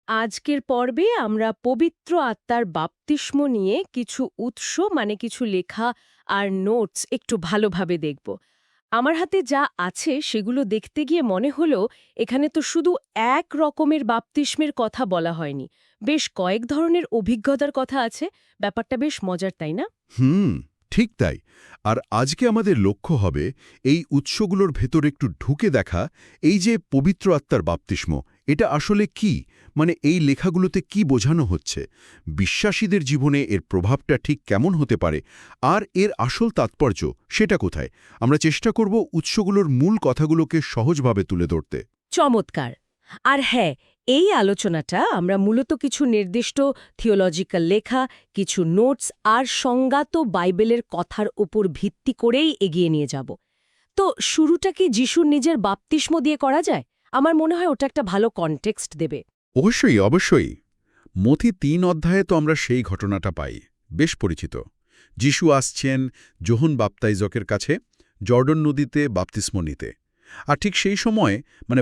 আজকের পর্বে আমরা পবিত্র আত্মার বাপ্তিস্ম নিয়ে কিছু উৎস কিছু লেখা আর নোটস একটু ভালোভাবে দেখব। আমার হাতে যা আছে সেগুলো দেখতে গিয়ে মনে হলো এখানে তো শুধু এক রকমের বাপ্তিস্মের কথা বলা হয়নি, বেশ কয়েক ধরনের অভিজ্ঞতার কথা আছে। ব্যাপারটা বেশ মজার, তাই না? হুম, ঠিক তাই। আর আজকে আমাদের লক্ষ্য হবে এই উৎসগুলোর ভেতর একটু ঢুকে দেখা, এই যে পবিত্র আত্মার বাপ্তিস্ম, এটা আসলে কি, এই লেখাগুলোতে কি বোঝানো হচ্ছে, বিশ্বাসীদের জীবনে এর প্রভাবটা ঠিক কেমন হতে পারে, আর এর আসল তাৎপর্য সেটা কোথায়। আমরা চেষ্টা করব উৎসগুলোর মূল কথাগুলোকে সহজভাবে তুলে ধরতে। চমৎকার। আর হ্যাঁ, এই আলোচনাটা আমরা মূলত কিছু নির্দিষ্ট থিওলজিক্যাল লেখা, কিছু নোটস আর সংজ্ঞাত বাইবেলের কথার উপর ভিত্তি করেই এগিয়ে নিয়ে যাব। তো শুরুটা কি যিশুর নিজের বাপ্তিস্ম দিয়ে করা যায়? আমার মনে হয় ওটা একটা ভালো কনটেক্সট দেবে। অবশ্যই, অবশ্যই। মথি ৩ অধ্যায়ে তো আমরা সেই ঘটনাটা পাই, বেশ পরিচিত। যিশু আসছেন যোহন বাপ্তাইজকের কাছে জর্ডন নদীতে বাপ্তিস্ম নিতে। আর ঠিক সেই সময়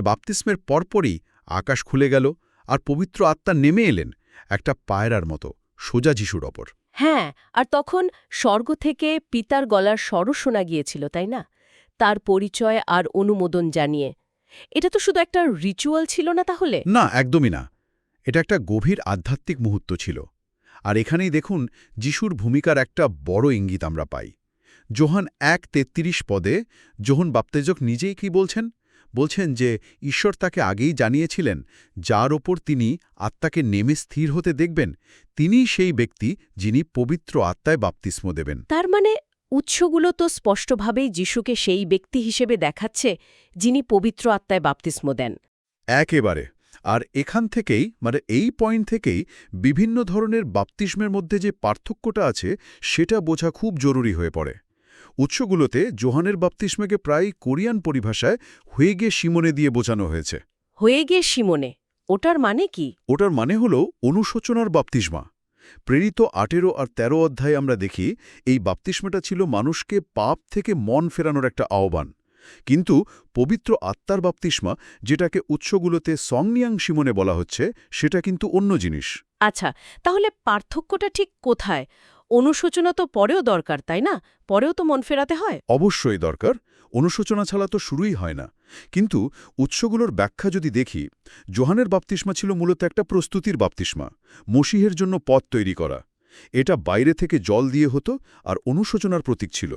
বাপ্তিস্মের পরপরই আকাশ খুলে গেল আর পবিত্র আত্মা নেমে এলেন একটা পায়রার মতো সোজা যিশুর ওপর। হ্যাঁ, আর তখন স্বর্গ থেকে পিতার গলার স্বরও শোনা গিয়েছিল, তাই না? তার পরিচয় আর অনুমোদন জানিয়ে। এটা তো শুধু একটা রিচুয়াল ছিল না তাহলে? না, একদমই না। এটা একটা গভীর আধ্যাত্মিক মুহূর্ত ছিল। আর এখানেই দেখুন যিশুর ভূমিকার একটা বড় ইঙ্গিত আমরা পাই। যোহান ১:৩৩ পদে যোহন বাপ্তেজক নিজেই কি বলছেন? বলছেন যে ঈশ্বর তাকে আগেই জানিয়েছিলেন যার ওপর তিনি আত্মাকে নেমে স্থির হতে দেখবেন, তিনিই সেই ব্যক্তি যিনি পবিত্র আত্মায় বাপ্তিস্ম দেবেন। তার মানে উৎসগুলো তো স্পষ্টভাবেই যিশুকে সেই ব্যক্তি হিসেবে দেখাচ্ছে যিনি পবিত্র আত্মায় বাপ্তিস্ম দেন। একেবারে। আর এখান থেকেই এই পয়েন্ট থেকেই বিভিন্ন ধরনের বাপ্তিস্মের মধ্যে যে পার্থক্যটা আছে সেটা বোঝা খুব জরুরি হয়ে পড়ে। উৎসগুলোতে যোহানের বাপ্তিস্মকে প্রায় কোরিয়ান পরিভাষায় হয়ে গিয়ে সিমনে দিয়ে বোঝানো হয়েছে। হয়ে গিয়ে সিমনে, ওটার মানে কি? ওটার মানে হল অনুশোচনার বাপ্তিস্মা। প্রেরিত ১৮ আর ১৩ অধ্যায়ে আমরা দেখি এই বাপ্তিস্মাটা ছিল মানুষকে পাপ থেকে মন ফেরানোর একটা আহ্বান। কিন্তু পবিত্র আত্মার বাপ্তিস্মা, যেটাকে উৎসগুলোতে সংনিয়াং সিমনে বলা হচ্ছে, সেটা কিন্তু অন্য জিনিস। আচ্ছা, তাহলে পার্থক্যটা ঠিক কোথায়? অনুশোচনা তো পরেও দরকার, তাই না? পরেও তো মন ফেরাতে হয়। অবশ্যই দরকার। অনুশোচনা ছাড়া তো শুরুই হয় না। কিন্তু উৎসগুলোর ব্যাখ্যা যদি দেখি, যোহানের বাপ্তিস্মা ছিল মূলত একটা প্রস্তুতির বাপ্তিস্মা, মসিহের জন্য পথ তৈরি করা। এটা বাইরে থেকে জল দিয়ে হতো আর অনুশোচনার প্রতীক ছিল।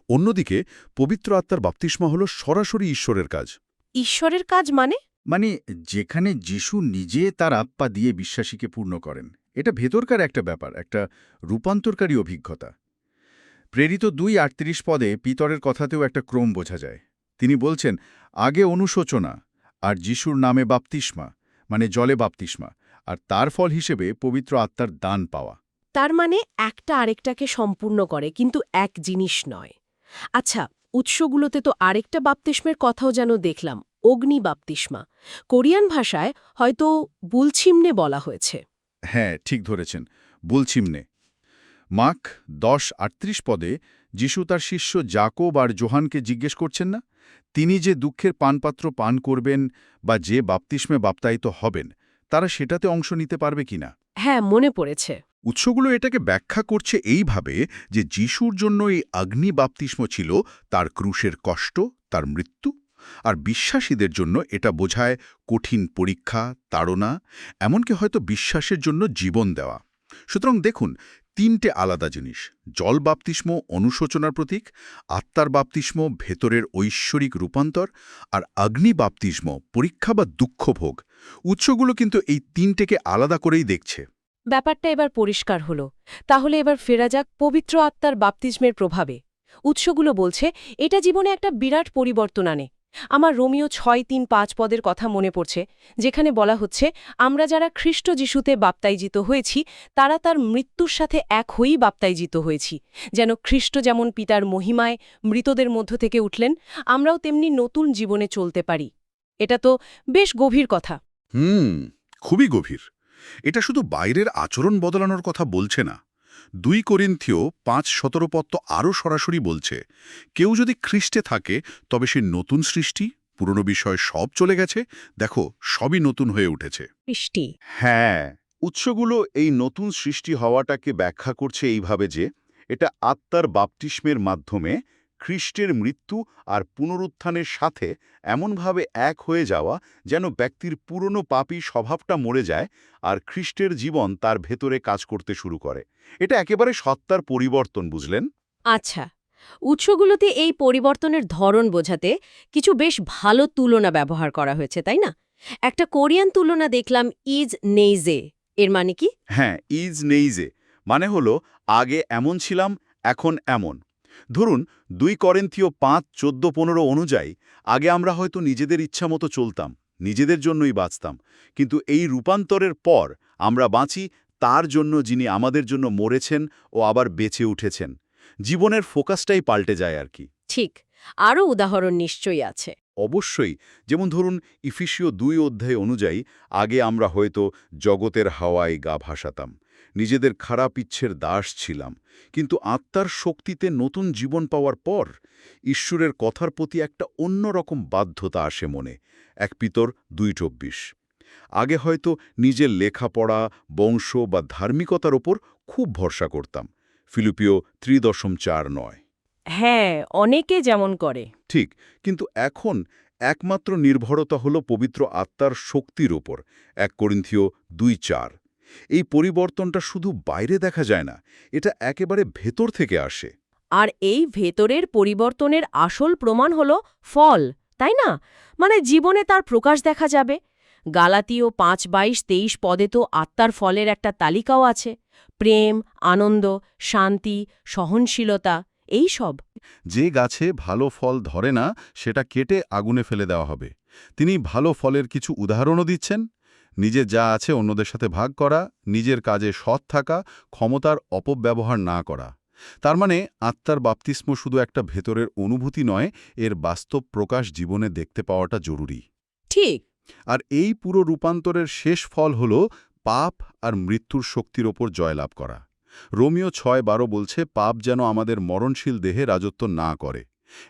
অন্যদিকে পবিত্র আত্মার বাপ্তিস্মা হল সরাসরি ঈশ্বরের কাজ। ঈশ্বরের কাজ মানে? মানে যেখানে যিশু নিজে তার আত্মা দিয়ে বিশ্বাসীকে পূর্ণ করেন। এটা ভেতরকার একটা ব্যাপার, একটা রূপান্তরকারী অভিজ্ঞতা। প্রেরিত ২:৩৮ পদে পিতরের কথাতেও একটা ক্রম বোঝা যায়। তিনি বলছেন, আগে অনুশোচনা আর যিশুর নামে বাপ্তিস্মা, জলে বাপ্তিস্মা, আর তার ফল হিসেবে পবিত্র আত্মার দান পাওয়া। তার মানে একটা আরেকটাকে সম্পূর্ণ করে, কিন্তু এক জিনিস নয়। আচ্ছা, উৎসগুলোতে তো আরেকটা বাপ্তিস্মের কথাও যেন দেখলাম, অগ্নি বাপ্তিস্মা। কোরিয়ান ভাষায় হয়তো বুলছিমনে বলা হয়েছে। হ্যাঁ, ঠিক ধরেছেন, বুলছিমনে। মার্ক 10:৩৮ পদে যিশু তার শিষ্য জাকব আর যোহানকে জিজ্ঞেস করছেন না, তিনি যে দুঃখের পানপাত্র পান করবেন বা যে বাপ্তিস্মে বাপ্তায়িত হবেন, তারা সেটাতে অংশ নিতে পারবে কিনা। হ্যাঁ, মনে পড়েছে। উৎসগুলো এটাকে ব্যাখ্যা করছে এইভাবে যে যিশুর জন্য এই অগ্নি বাপ্তিস্ম ছিল তার ক্রুশের কষ্ট, তার মৃত্যু, আর বিশ্বাসীদের জন্য এটা বোঝায় কঠিন পরীক্ষা, তাড়না, এমনকি হয়তো বিশ্বাসের জন্য জীবন দেওয়া। সুতরাং দেখুন, ৩টে আলাদা জিনিস: জল বাপ্তিস্ম অনুশোচনার প্রতীক, আত্মার বাপ্তিস্ম ভেতরের ঐশ্বরিক রূপান্তর, আর অগ্নি বাপ্তিস্ম পরীক্ষা বা দুঃখভোগ। উৎসগুলো কিন্তু এই ৩টেকে আলাদা করেই দেখছে। ব্যাপারটা এবার পরিষ্কার হলো। তাহলে এবার ফেরা যাক পবিত্র আত্মার বাপ্তিস্মের প্রভাবে। উৎসগুলো বলছে এটা জীবনে একটা বিরাট পরিবর্তন আনে। আমার রোমিও ৬:৩-৫ পদের কথা মনে পড়ছে, যেখানে বলা হচ্ছে আমরা যারা খ্রিস্ট যিশুতে বাপ্তাইজিত হয়েছি তারা তার মৃত্যুর সাথে এক হয়েই বাপ্তাইজিত হয়েছি। যেন খ্রিস্ট যেমন পিতার মহিমায় মৃতদের মধ্য থেকে উঠলেন, আমরাও তেমনি নতুন জীবনে চলতে পারি। এটা তো বেশ গভীর কথা। খুবই গভীর। এটা শুধু বাইরের আচরণ বদলানোর কথা বলছে না। ২ করিন্থীয় ৫:১৭ পদ তো আরও সরাসরি বলছে, কেউ যদি খ্রিস্টে থাকে তবে সে নতুন সৃষ্টি, পুরনো বিষয় সব চলে গেছে, দেখো সবই নতুন হয়ে উঠেছে। সৃষ্টি। হ্যাঁ, উৎসগুলো এই নতুন সৃষ্টি হওয়াটাকে ব্যাখ্যা করছে এইভাবে যে এটা আত্মার বাপ্তিস্মের মাধ্যমে খ্রিস্টের মৃত্যু আর পুনরুত্থানের সাথে এমনভাবে এক হয়ে যাওয়া যেন ব্যক্তির পুরনো পাপী স্বভাবটা মরে যায় আর খ্রিস্টের জীবন তার ভেতরে কাজ করতে শুরু করে। এটা একেবারে সত্তার পরিবর্তন, বুঝলেন? আচ্ছা, উৎসগুলোতে এই পরিবর্তনের ধরন বোঝাতে কিছু বেশ ভালো তুলনা ব্যবহার করা হয়েছে, তাই না? একটা কোরিয়ান তুলনা দেখলাম, ইজ নেইজে। এর মানে কি? হ্যাঁ, ইজ নেইজে মানে হলো আগে এমন ছিলাম, এখন এমন। ধরুন ২ করিন্থীয় ৫:১৪-১৫ অনুযায়ী আগে আমরা হয়তো নিজেদের ইচ্ছামতো চলতাম, নিজেদের জন্যই বাঁচতাম, কিন্তু এই রূপান্তরের পর আমরা বাঁচি তার জন্য যিনি আমাদের জন্য মরেছেন ও আবার বেঁচে উঠেছেন। জীবনের ফোকাসটাই পাল্টে যায় আর কি। ঠিক। আরও উদাহরণ নিশ্চয়ই আছে। অবশ্যই, যেমন ধরুন ইফিসীয় ২ অধ্যায় অনুযায়ী আগে আমরা হয়তো জগতের হাওয়ায় গা ভাসাতাম, নিজেদের খারাপ ইচ্ছের দাস ছিলাম, কিন্তু আত্মার শক্তিতে নতুন জীবন পাওয়ার পর ঈশ্বরের কথার প্রতি একটা অন্যরকম বাধ্যতা আসে মনে। ১ পিতর ২:২৪। আগে হয়তো নিজের লেখাপড়া, বংশ বা ধার্মিকতার ওপর খুব ভরসা করতাম। ফিলিপিও ৩:৪-৯। হ্যাঁ, অনেকে যেমন করে। ঠিক, কিন্তু এখন একমাত্র নির্ভরতা হল পবিত্র আত্মার শক্তির ওপর। ১ করিন্থীয় ২:৪। এই পরিবর্তনটা শুধু বাইরে দেখা যায় না, এটা একেবারে ভেতর থেকে আসে। আর এই ভেতরের পরিবর্তনের আসল প্রমাণ হলো ফল, তাই না? মানে জীবনে তার প্রকাশ দেখা যাবে। গালাতীয় ৫:২২-২৩ পদে তো আত্মার ফলের একটা তালিকাও আছে। প্রেম, আনন্দ, শান্তি, সহনশীলতা, এই সব। যে গাছে ভালো ফল ধরে না সেটা কেটে আগুনে ফেলে দেওয়া হবে। তিনি ভালো ফলের কিছু উদাহরণও দিচ্ছেন। নিজের যা আছে অন্যদের সাথে ভাগ করা, নিজের কাজে সৎ থাকা, ক্ষমতার অপব্যবহার না করা। তার মানে আত্মার বাপ্তিস্ম শুধু একটা ভেতরের অনুভূতি নয়, এর বাস্তব প্রকাশ জীবনে দেখতে পাওয়াটা জরুরি। ঠিক। আর এই পুরো রূপান্তরের শেষ ফল হল পাপ আর মৃত্যুর শক্তির ওপর জয়লাভ করা। রোমিও ৬:১২ বলছে পাপ যেন আমাদের মরণশীল দেহে রাজত্ব না করে।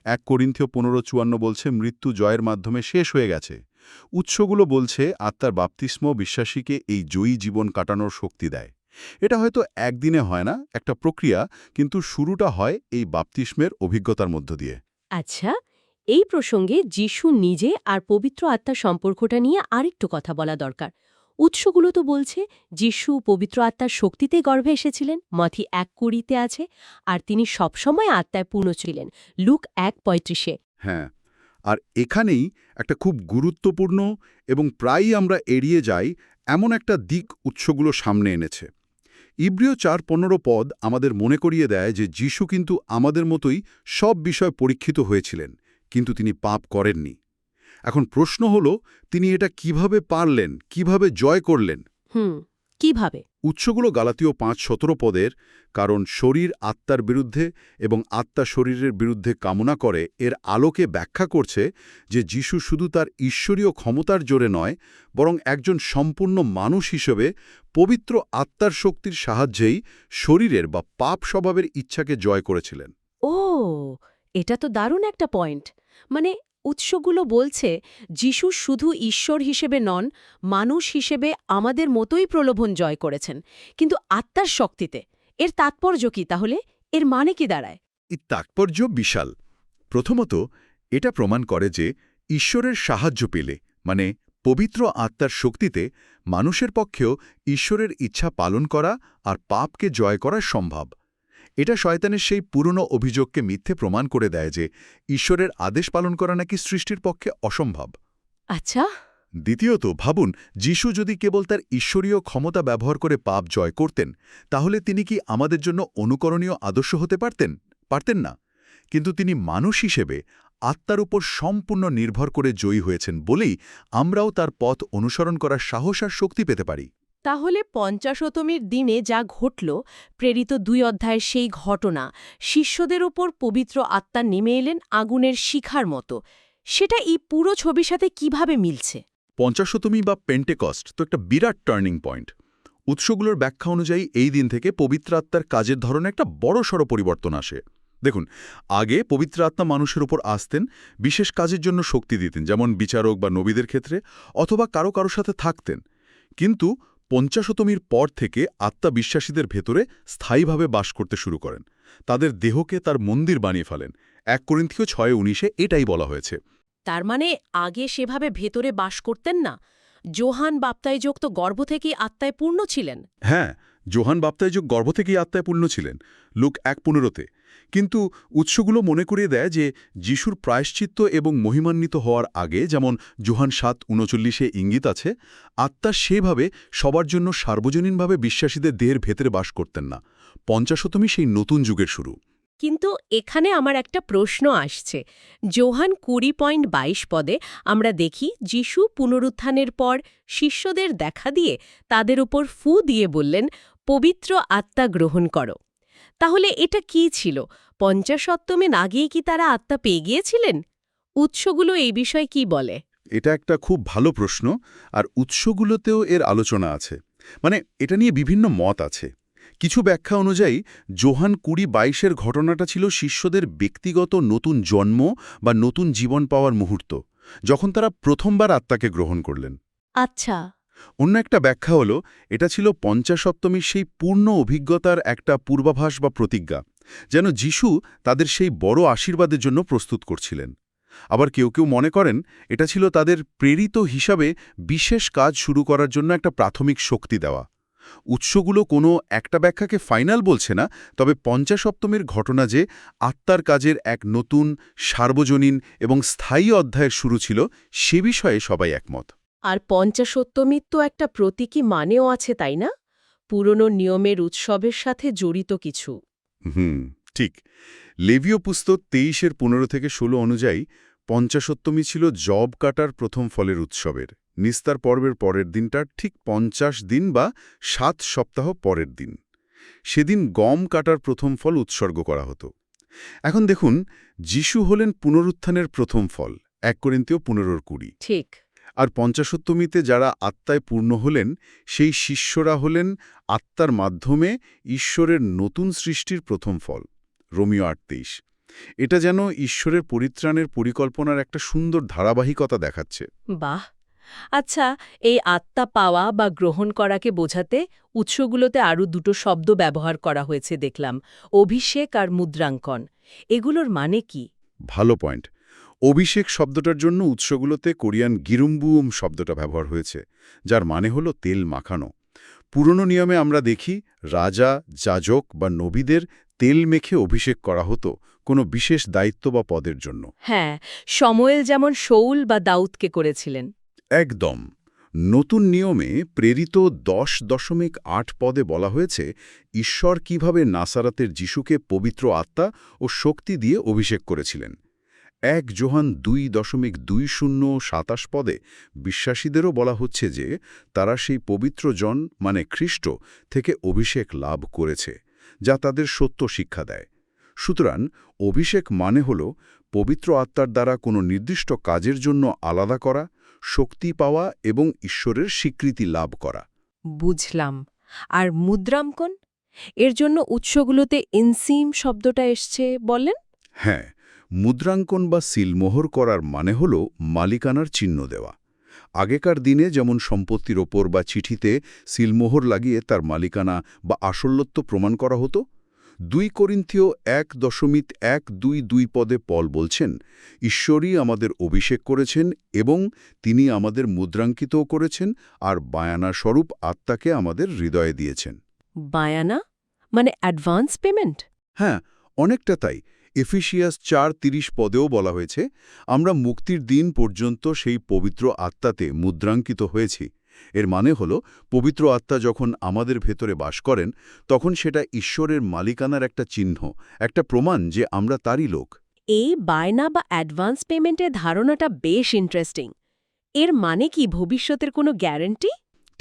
১ করিন্থীয় ১৫:৫৪ বলছে মৃত্যু জয়ের মাধ্যমে শেষ হয়ে গেছে। উৎসগুলো বলছে আত্মার বাপ্তিস্ম বিশ্বাসীকে এই জয়ী জীবন কাটানোর শক্তি দেয়। এটা হয়তো একদিনে হয় না, একটা প্রক্রিয়া, কিন্তু শুরুটা হয় এই বাপ্তিস্মের অভিজ্ঞতার মধ্য দিয়ে। আচ্ছা, এই প্রসঙ্গে যিশু নিজে আর পবিত্র আত্মার সম্পর্কটা নিয়ে আরেকটু কথা বলা দরকার। উৎসগুলো তো বলছে যিশু পবিত্র আত্মার শক্তিতে গর্ভে এসেছিলেন, মথি ১:২০ আছে, আর তিনি সবসময় আত্মায় পূর্ণ ছিলেন, লুক ১:৩৫। হ্যাঁ, আর এখানেই একটা খুব গুরুত্বপূর্ণ এবং প্রায়ই আমরা এড়িয়ে যাই এমন একটা দিক উৎসগুলো সামনে এনেছে। ইব্রিয় ৪:১৫ পদ আমাদের মনে করিয়ে দেয় যে যিশু কিন্তু আমাদের মতোই সব বিষয় পরীক্ষিত হয়েছিলেন, কিন্তু তিনি পাপ করেননি। এখন প্রশ্ন হল, তিনি এটা কিভাবে পারলেন, কিভাবে জয় করলেন? কিভাবে? উৎসগুলো গালাতীয় ৫:১৭ পদের, কারণ শরীর আত্মার বিরুদ্ধে এবং আত্মা শরীরের বিরুদ্ধে কামনা করে, এর আলোকে ব্যাখ্যা করছে যে যিশু শুধু তার ঈশ্বরীয় ক্ষমতার জোরে নয়, বরং একজন সম্পূর্ণ মানুষ হিসেবে পবিত্র আত্মার শক্তির সাহায্যেই শরীরের বা পাপ স্বভাবের ইচ্ছাকে জয় করেছিলেন। ও, এটা তো দারুণ একটা পয়েন্ট। মানে উৎসগুলো বলছে যিশু শুধু ঈশ্বর হিসেবে নন, মানুষ হিসেবে আমাদের মতোই প্রলোভন জয় করেছেন, কিন্তু আত্মার শক্তিতে। এর তাৎপর্য কি তাহলে? এর মানে কি দাঁড়ায়? এই তাৎপর্য বিশাল। প্রথমত, এটা প্রমাণ করে যে ঈশ্বরের সাহায্য পেলে, মানে পবিত্র আত্মার শক্তিতে, মানুষের পক্ষেও ঈশ্বরের ইচ্ছা পালন করা আর পাপকে জয় করা সম্ভব। এটা শয়তানের সেই পুরনো অভিযোগকে মিথ্যে প্রমাণ করে দেয় যে ঈশ্বরের আদেশ পালন করা নাকি সৃষ্টির পক্ষে অসম্ভব। আচ্ছা। দ্বিতীয়ত, ভাবুন, যিশু যদি কেবল তার ঈশ্বরীয় ক্ষমতা ব্যবহার করে পাপ জয় করতেন, তাহলে তিনি কি আমাদের জন্য অনুকরণীয় আদর্শ হতে পারতেন? পারতেন না। কিন্তু তিনি মানুষ হিসেবে আত্মার উপর সম্পূর্ণ নির্ভর করে জয়ী হয়েছেন বলেই আমরাও তার পথ অনুসরণ করার সাহস আর শক্তি পেতে পারি। তাহলে পঞ্চাশতমীর দিনে যা ঘটল, প্রেরিত ২ অধ্যায়ের সেই ঘটনা, শিষ্যদের ওপর পবিত্র আত্মা নেমে এলেন আগুনের শিখার মতো, সেটা এই পুরো ছবির সাথে কিভাবে মিলছে? পঞ্চাশতমী বা পেন্টেকস্ট তো একটা বিরাট টার্নিং পয়েন্ট। উৎসগুলোর ব্যাখ্যা অনুযায়ী এই দিন থেকে পবিত্র আত্মার কাজের ধরনে একটা বড়সড় পরিবর্তন আসে। দেখুন, আগে পবিত্র আত্মা মানুষের উপর আসতেন, বিশেষ কাজের জন্য শক্তি দিতেন, যেমন বিচারক বা নবীদের ক্ষেত্রে, অথবা কারো কারো সাথে থাকতেন। কিন্তু 50 শতমির পর থেকে আত্মা বিশ্বাসীদের ভেতরে স্থায়ীভাবে বাস করতে শুরু করেন। তাদের দেহকে তার মন্দির বানিয়ে ফেলেন। 1 করিন্থীয় 6:19 এটাই বলা হয়েছে। তার মানে আগে সেভাবে ভেতরে বাস করতেন না। যোহান বাপ্তাইযোগ তো গর্ভ থেকেই আত্মায় পূর্ণ ছিলেন। হ্যাঁ, যোহান বাপ্তাইযোগ গর্ভ থেকেই আত্মায় পূর্ণ ছিলেন, লুক 1:15-তে। কিন্তু উৎসগুলো মনে করিয়ে দেয় যে যিশুর প্রায়শ্চিত্ত এবং মহিমান্বিত হওয়ার আগে, যেমন যোহান 7:39-এ ইঙ্গিত আছে, আত্মা সেভাবে সবার জন্য সার্বজনীনভাবে বিশ্বাসীদের দেহের ভেতরে বাস করতেন না। 50 শতমী সেই নতুন যুগের শুরু। কিন্তু এখানে আমার একটা প্রশ্ন আসছে। যোহান 20:22 পদে আমরা দেখি যিশু পুনরুত্থানের পর শিষ্যদের দেখা দিয়ে তাদের উপর ফু দিয়ে বললেন, পবিত্র আত্মা গ্রহণ করো। তাহলে এটা কি ছিল? 50 সপ্তমে না গিয়ে কি তারা আত্মা পেয়ে গিয়েছিলেন? উৎসগুলো এই বিষয়ে কি বলে? এটা একটা খুব ভালো প্রশ্ন, আর উৎসগুলোতেও এর আলোচনা আছে। মানে এটা নিয়ে বিভিন্ন মত আছে। কিছু ব্যাখ্যা অনুযায়ী যোহান 20:22-এর ঘটনাটা ছিল শিষ্যদের ব্যক্তিগত নতুন জন্ম বা নতুন জীবন পাওয়ার মুহূর্ত, যখন তারা প্রথমবার আত্মাকে গ্রহণ করলেন। আচ্ছা। অন্য একটা ব্যাখ্যা হলো এটা ছিল 50 সপ্তমীর সেই পূর্ণ অভিজ্ঞতার একটা পূর্বাভাস বা প্রতিজ্ঞা, যেন যিশু তাদের সেই বড় আশীর্বাদের জন্য প্রস্তুত করছিলেন। আবার কেউ কেউ মনে করেন এটা ছিল তাদের প্রেরিত হিসাবে বিশেষ কাজ শুরু করার জন্য একটা প্রাথমিক শক্তি দেওয়া। উৎসগুলো কোনো একটা ব্যাখ্যাকে ফাইনাল বলছে না, তবে 50 সপ্তমীর ঘটনা যে আত্মার কাজের এক নতুন, সার্বজনীন এবং স্থায়ী অধ্যায়ের শুরু ছিল, সে বিষয়ে সবাই একমত। আর 50 সপ্তমীর তো একটা প্রতীকী মানেও আছে, তাই না? পুরনো নিয়মের উৎসবের সাথে জড়িত কিছু। ঠিক। লেভীয় পুস্তক 23:15-16 অনুযায়ী 50 সপ্তমী ছিল জব কাটার প্রথম ফলের উৎসবের নিস্তার পর্বের পরের দিনটার ঠিক 50 দিন বা 7 সপ্তাহ পরের দিন। সেদিন গম কাটার প্রথম ফল উৎসর্গ করা হতো। এখন দেখুন, যিশু হলেন পুনরুত্থানের প্রথম ফল, 1 করিন্থীয় 15:20। ঠিক। আর 50 সপ্তমীতে যারা আত্মায় পূর্ণ হলেন, সেই শিষ্যরা হলেন আত্মার মাধ্যমে ঈশ্বরের নতুন সৃষ্টির প্রথম ফল, রোমিও 8:23। এটা যেন ঈশ্বরের পরিত্রাণের পরিকল্পনার একটা সুন্দর ধারাবাহিকতা দেখাচ্ছে। বাহ। আচ্ছা, এই আত্মা পাওয়া বা গ্রহণ করাকে বোঝাতে উৎসগুলোতে আরও দুটো শব্দ ব্যবহার করা হয়েছে দেখলাম, অভিষেক আর মুদ্রাঙ্কন। এগুলোর মানে কি? ভালো পয়েন্ট। অভিষেক শব্দটার জন্য উৎসগুলোতে কোরিয়ান গিরুম্বুম শব্দটা ব্যবহার হয়েছে, যার মানে হলো তেল মাখানো। পুরনো নিয়মে আমরা দেখি রাজা, যাজক বা নবীদের তেল মেখে অভিষেক করা হতো কোনো বিশেষ দায়িত্ব বা পদের জন্য। হ্যাঁ, সময়েল যেমন শৌল বা দাউদকে করেছিলেন। একদম। নতুন নিয়মে প্রেরিত 10.8 পদে বলা হয়েছে ঈশ্বর কিভাবে নাসারাতের যিশুকে পবিত্র আত্মা ও শক্তি দিয়ে অভিষেক করেছিলেন। 1 যোহান 2.20-27 পদে বিশ্বাসীদেরও বলা হচ্ছে যে তারা সেই পবিত্র জন মানে খ্রিস্ট থেকে অভিষেক লাভ করেছে, যা তাদের সত্য শিক্ষা দেয়। সুতরাং অভিষেক মানে হল পবিত্র আত্মার দ্বারা কোনো নির্দিষ্ট কাজের জন্য আলাদা করা, শক্তি পাওয়া এবং ঈশ্বরের স্বীকৃতি লাভ করা। বুঝলাম। আর মুদ্রাঙ্কন? এর জন্য উৎসগুলোতে ইনসিম শব্দটা এসছে বললেন? হ্যাঁ, মুদ্রাঙ্কন বা সিলমোহর করার মানে হল মালিকানার চিহ্ন দেওয়া। আগেকার দিনে যেমন সম্পত্তির ওপর বা চিঠিতে সিলমোহর লাগিয়ে তার মালিকানা বা আসলত্ব প্রমাণ করা হতো। 2 করিন্থীয় 1.122 পদে পল বলছেন, ঈশ্বরই আমাদের অভিষেক করেছেন এবং তিনি আমাদের মুদ্রাঙ্কিতও করেছেন আর বায়ানা স্বরূপ আত্মাকে আমাদের হৃদয়ে দিয়েছেন। বায়ানা মানে অ্যাডভান্স পেমেন্ট? হ্যাঁ, অনেকটা তাই। এফিসিয়াস 4:30 পদেও বলা হয়েছে, আমরা মুক্তির দিন পর্যন্ত সেই পবিত্র আত্মাতে মুদ্রাঙ্কিত হয়েছি। এর মানে হল পবিত্র আত্মা যখন আমাদের ভেতরে বাস করেন, তখন সেটা ঈশ্বরের মালিকানার একটা চিহ্ন, একটা প্রমাণ যে আমরা তারই লোক। এই বায়না বা অ্যাডভান্স পেমেন্টের ধারণাটা বেশ ইন্টারেস্টিং। এর মানে কি ভবিষ্যতের কোনো গ্যারান্টি?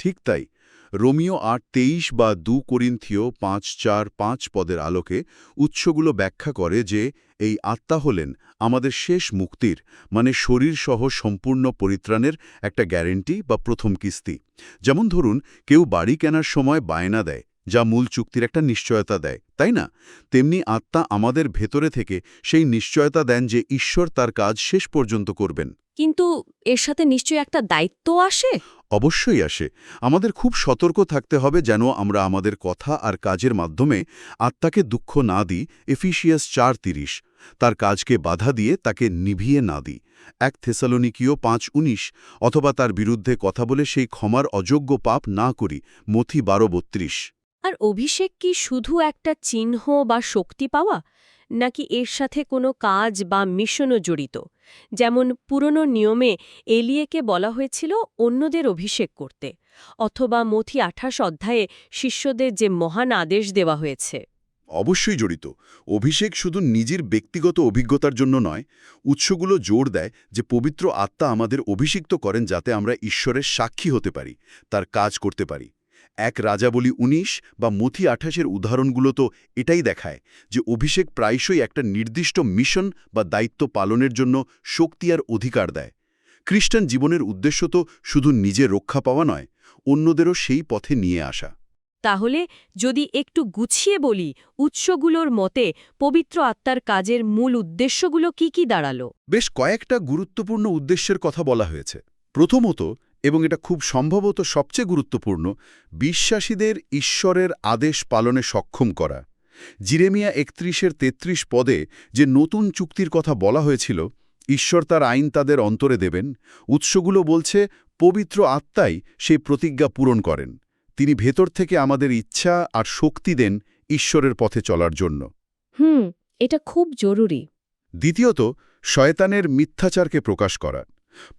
ঠিক তাই। রোমিও 8:23 বা 2 করিন্থীয় 5:4-5 পদের আলোকে উৎসগুলো ব্যাখ্যা করে যে এই আত্মা হলেন আমাদের শেষ মুক্তির, মানে শরীরসহ সম্পূর্ণ পরিত্রাণের একটা গ্যারেন্টি বা প্রথম কিস্তি। যেমন ধরুন, কেউ বাড়ি কেনার সময় বায়না দেয় যা মূল চুক্তির একটা নিশ্চয়তা দেয়, তাই না? তেমনি আত্মা আমাদের ভেতরে থেকে সেই নিশ্চয়তা দেন যে ঈশ্বর তার কাজ শেষ পর্যন্ত করবেন। কিন্তু এর সাথে নিশ্চয়ই একটা দায়িত্ব আসে। অবশ্যই আসে। আমাদের খুব সতর্ক থাকতে হবে যেন আমরা আমাদের কথা আর কাজের মাধ্যমে আত্মাকে দুঃখ না দিই। এফিসিয়াস 4:30 তার কাজকে বাধা দিয়ে তাকে নিভিয়ে না দিই। 1 থেসালোনিকীয় 5:19 অথবা তার বিরুদ্ধে কথা বলে সেই ক্ষমার অযোগ্য পাপ না করি। মথি 12:32। আর অভিষেক কি শুধু একটা চিহ্ন বা শক্তি পাওয়া, নাকি এর সাথে কোনো কাজ বা মিশনও জড়িত? যেমন পুরনো নিয়মে এলিয়েকে বলা হয়েছিল অন্যদের অভিষেক করতে, অথবা মথি 28 অধ্যায়ে শিষ্যদের যে মহান আদেশ দেওয়া হয়েছে। অবশ্যই জড়িত। অভিষেক শুধু নিজের ব্যক্তিগত অভিজ্ঞতার জন্য নয়, উৎসগুলো জোর দেয় যে পবিত্র আত্মা আমাদের অভিষিক্ত করেন যাতে আমরা ঈশ্বরের সাক্ষী হতে পারি, তার কাজ করতে পারি। 1 রাজাবলী 19 বা মথি 28-এর উদাহরণগুলো তো এটাই দেখায় যে অভিষেক প্রায়শই একটা নির্দিষ্ট মিশন বা দায়িত্ব পালনের জন্য শক্তি আর অধিকার দেয়। খ্রিস্টান জীবনের উদ্দেশ্য তো শুধু নিজের রক্ষা পাওয়া নয়, অন্যদেরও সেই পথে নিয়ে আসা। তাহলে যদি একটু গুছিয়ে বলি, উৎসগুলোর মতে পবিত্র আত্মার কাজের মূল উদ্দেশ্যগুলো কি দাঁড়ালো? বেশ কয়েকটা গুরুত্বপূর্ণ উদ্দেশ্যের কথা বলা হয়েছে। প্রথমত, এবং এটা খুব সম্ভবত সবচেয়ে গুরুত্বপূর্ণ, বিশ্বাসীদের ঈশ্বরের আদেশ পালনে সক্ষম করা। জিরেমিয়া 31-33 পদে যে নতুন চুক্তির কথা বলা হয়েছিল, ঈশ্বর তার আইন তাদের অন্তরে দেবেন, উৎসগুলো বলছে পবিত্র আত্মাই সেই প্রতিজ্ঞা পূরণ করেন। তিনি ভেতর থেকে আমাদের ইচ্ছা আর শক্তি দেন ঈশ্বরের পথে চলার জন্য। এটা খুব জরুরি। দ্বিতীয়ত, শয়তানের মিথ্যাচারকে প্রকাশ করা।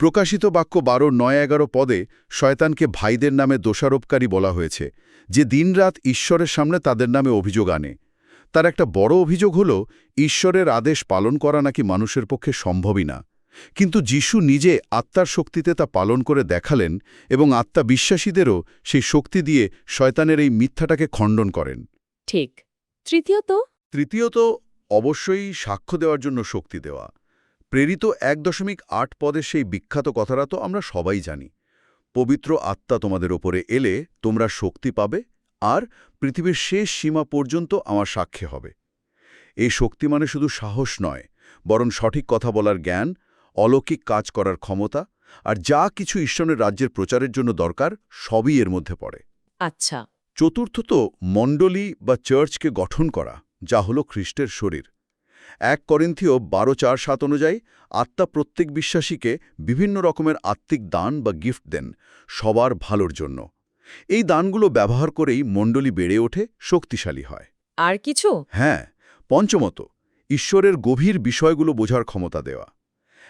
প্রকাশিত বাক্য 12:9-11 পদে শয়তানকে ভাইদের নামে দোষারোপকারী বলা হয়েছে, যে দিনরাত ঈশ্বরের সামনে তাদের নামে অভিযোগ আনে। তার একটা বড় অভিযোগ হল ঈশ্বরের আদেশ পালন করা নাকি মানুষের পক্ষে সম্ভবই না। কিন্তু যিশু নিজে আত্মার শক্তিতে তা পালন করে দেখালেন এবং আত্মা বিশ্বাসীদেরও সেই শক্তি দিয়ে শয়তানের এই মিথ্যাটাকে খণ্ডন করেন। ঠিক। তৃতীয়ত, অবশ্যই সাক্ষ্য দেওয়ার জন্য শক্তি দেওয়া। প্রেরিত 1.8 পদের সেই বিখ্যাত কথাটা তো আমরা সবাই জানি। পবিত্র আত্মা তোমাদের ওপরে এলে তোমরা শক্তি পাবে আর পৃথিবীর শেষ সীমা পর্যন্ত আমার সাক্ষী হবে। এই শক্তি মানে শুধু সাহস নয়, বরং সঠিক কথা বলার জ্ঞান, অলৌকিক কাজ করার ক্ষমতা, আর যা কিছু ঈশ্বরের রাজ্যের প্রচারের জন্য দরকার সবই এর মধ্যে পড়ে। আচ্ছা। চতুর্থত, মণ্ডলী বা চার্চকে গঠন করা, যা হলো খ্রিস্টের শরীর। 1 করিন্থীয় 12:4-7 অনুযায়ী আত্মা প্রত্যেক বিশ্বাসীকে বিভিন্ন রকমের আত্মিক দান বা গিফট দেন, সবার ভালোর জন্য। এই দানগুলো ব্যবহার করেই মণ্ডলী বেড়ে ওঠে, শক্তিশালী হয়। আর কিছু? হ্যাঁ, পঞ্চমত, ঈশ্বরের গভীর বিষয়গুলো বোঝার ক্ষমতা দেওয়া।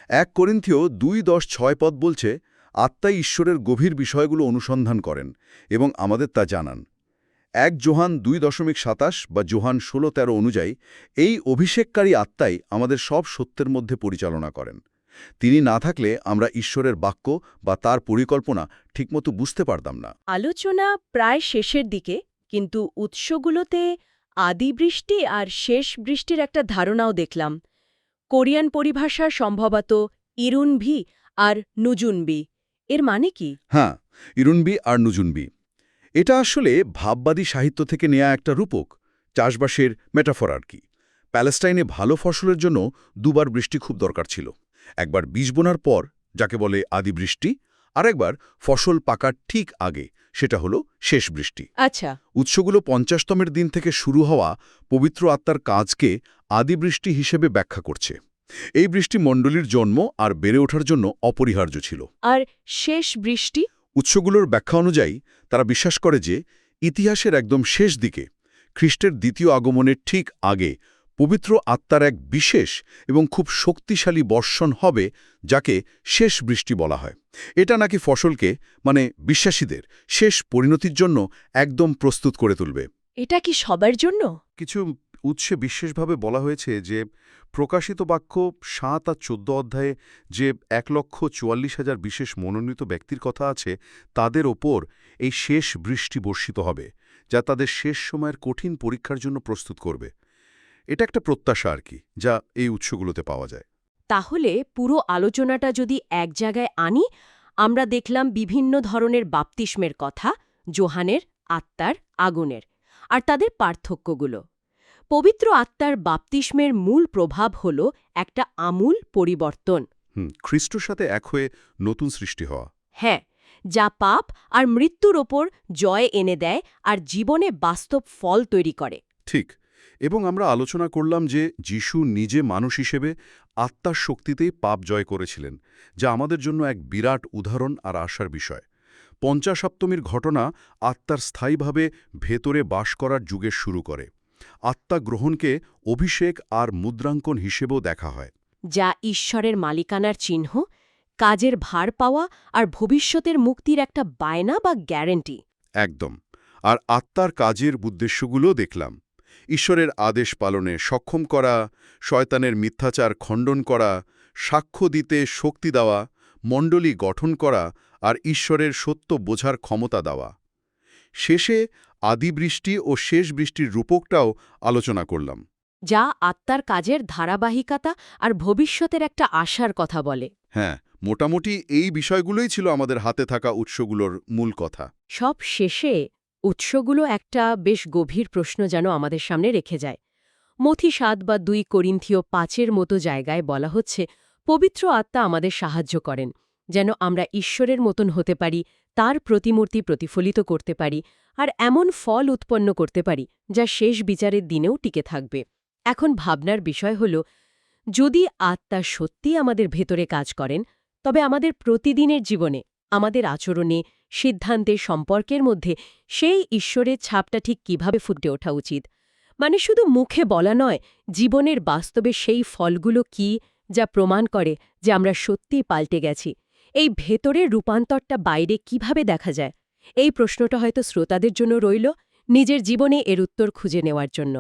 1 করিন্থীয় 2:10-6 পদ বলছে, আত্মাই ঈশ্বরের গভীর বিষয়গুলো অনুসন্ধান করেন এবং আমাদের তা জানান। 1 যোহান 2:27 বা যোহান 16:13 অনুযায়ী এই অভিষেককারী আত্মাই আমাদের সব সত্যের মধ্যে পরিচালনা করেন। তিনি না থাকলে আমরা ঈশ্বরের বাক্য বা তার পরিকল্পনা ঠিকমতো বুঝতে পারতাম না। আলোচনা প্রায় শেষের দিকে, কিন্তু উৎসগুলোতে আদি বৃষ্টি আর শেষ বৃষ্টির একটা ধারণাও দেখলাম। কোরিয়ান পরিভাষা সম্ভবত ইরুনভি আর নুজুনবি। এর মানে কি? হ্যাঁ, ইরুনবি আর নুজুনবি। এটা আসলে ভাববাদী সাহিত্য থেকে নেয়া একটা রূপক, চাষবাসের মেটাফর আর কি। প্যালেস্টাইনে ভালো ফসলের জন্য দুবার বৃষ্টি খুব দরকার ছিল। একবার বীজ বোনার পর, যাকে বলে আদি বৃষ্টি, আর একবার ফসল পাকার ঠিক আগে, সেটা হলো শেষ বৃষ্টি। আচ্ছা। উৎসগুলো 50তমের দিন থেকে শুরু হওয়া পবিত্র আত্মার কাজকে আদি বৃষ্টি হিসেবে ব্যাখ্যা করছে। এই বৃষ্টি মণ্ডলীর জন্ম আর বেড়ে ওঠার জন্য অপরিহার্য ছিল। আর শেষ বৃষ্টি? উৎসগুলোর ব্যাখ্যা অনুযায়ী তারা বিশ্বাস করে যে ইতিহাসের একদম শেষ দিকে, খ্রিস্টের দ্বিতীয় আগমনের ঠিক আগে, পবিত্র আত্মার এক বিশেষ এবং খুব শক্তিশালী বর্ষণ হবে, যাকে শেষ বৃষ্টি বলা হয়। এটা নাকি ফসলকে, মানে বিশ্বাসীদের, শেষ পরিণতির জন্য একদম প্রস্তুত করে তুলবে। এটা কি সবার জন্য? কিছু উৎসে বিশেষভাবে বলা হয়েছে যে প্রকাশিত বাক্য 7 আর 14 অধ্যায়ে যে 1,44,000 বিশেষ মনোনীত ব্যক্তির কথা আছে, তাদের ওপর এই শেষ বৃষ্টি বর্ষিত হবে, যা তাদের শেষ সময়ের কঠিন পরীক্ষার জন্য প্রস্তুত করবে। এটা একটা প্রত্যাশা আর কি, যা এই উৎসগুলোতে পাওয়া যায়। তাহলে পুরো আলোচনাটা যদি এক জায়গায় আনি, আমরা দেখলাম বিভিন্ন ধরনের বাপ্তিস্মের কথা, যোহানের, আত্মার, আগুনের। আর তাদের পার্থক্যগুলো। পবিত্র আত্মার বাপ্তিস্মের মূল প্রভাব হল একটা আমূল পরিবর্তন। খ্রিস্টর সাথে এক হয়ে নতুন সৃষ্টি হওয়া। হ্যাঁ, যা পাপ আর মৃত্যুর ওপর জয় এনে দেয় আর জীবনে বাস্তব ফল তৈরি করে। ঠিক। এবং আমরা আলোচনা করলাম যে যিশু নিজে মানুষ হিসেবে আত্মার শক্তিতেই পাপ জয় করেছিলেন, যা আমাদের জন্য এক বিরাট উদাহরণ আর আশার বিষয়। পঞ্চাশাপ্তমীর ঘটনা আত্মার স্থায়ীভাবে ভেতরে বাস করার যুগের শুরু করে। আত্মা গ্রহণকে অভিষেক আর মুদ্রাঙ্কন হিসেবেও দেখা হয়, যা ঈশ্বরের মালিকানার চিহ্ন, কাজের ভার পাওয়া আর ভবিষ্যতের মুক্তির একটা বায়না বা গ্যারেন্টি। একদম। আর আত্মার কাজের উদ্দেশ্যগুলো দেখলাম। ঈশ্বরের আদেশ পালনে সক্ষম করা, শয়তানের মিথ্যাচার খণ্ডন করা, সাক্ষ্য দিতে শক্তি দেওয়া, মণ্ডলী গঠন করা আর ঈশ্বরের সত্য বোঝার ক্ষমতা দেওয়া। শেষে আদিবৃষ্টি ও শেষ বৃষ্টির রূপকটাও আলোচনা করলাম, যা আত্মার কাজের ধারাবাহিকতা আর ভবিষ্যতের একটা আশার কথা বলে। হ্যাঁ, মোটামুটি এই বিষয়গুলোই ছিল আমাদের হাতে থাকা উৎসগুলোর মূল কথা। সব শেষে উৎসগুলো একটা বেশ গভীর প্রশ্ন যেন আমাদের সামনে রেখে যায়। মথি ৭ বা ২ করিন্থীয় ৫-এর মতো জায়গায় বলা হচ্ছে, পবিত্র আত্মা আমাদের সাহায্য করেন যেন আমরা ঈশ্বরের মতন হতে পারি, তার প্রতিমূর্তি প্রতিফলিত করতে পারি আর এমন ফল উৎপন্ন করতে পারি যা শেষ বিচারের দিনেও টিকে থাকবে। এখন ভাবনার বিষয় হল, যদি আত্মা সত্যি আমাদের ভেতরে কাজ করেন, তবে আমাদের প্রতিদিনের জীবনে, আমাদের আচরণে, সিদ্ধান্তে, সম্পর্কের মধ্যে সেই ঈশ্বরের ছাপটা ঠিক কিভাবে ফুটে ওঠা উচিত? মানে শুধু মুখে বলা নয়, জীবনের বাস্তবে সেই ফলগুলো কি যা প্রমাণ করে যে আমরা সত্যিই পাল্টে গেছি? এই ভেতরের রূপান্তরটা বাইরে কিভাবে দেখা যায়? এই প্রশ্নটা হয়তো শ্রোতাদের জন্য রইল, নিজের জীবনে এর উত্তর খুঁজে নেওয়ার জন্য।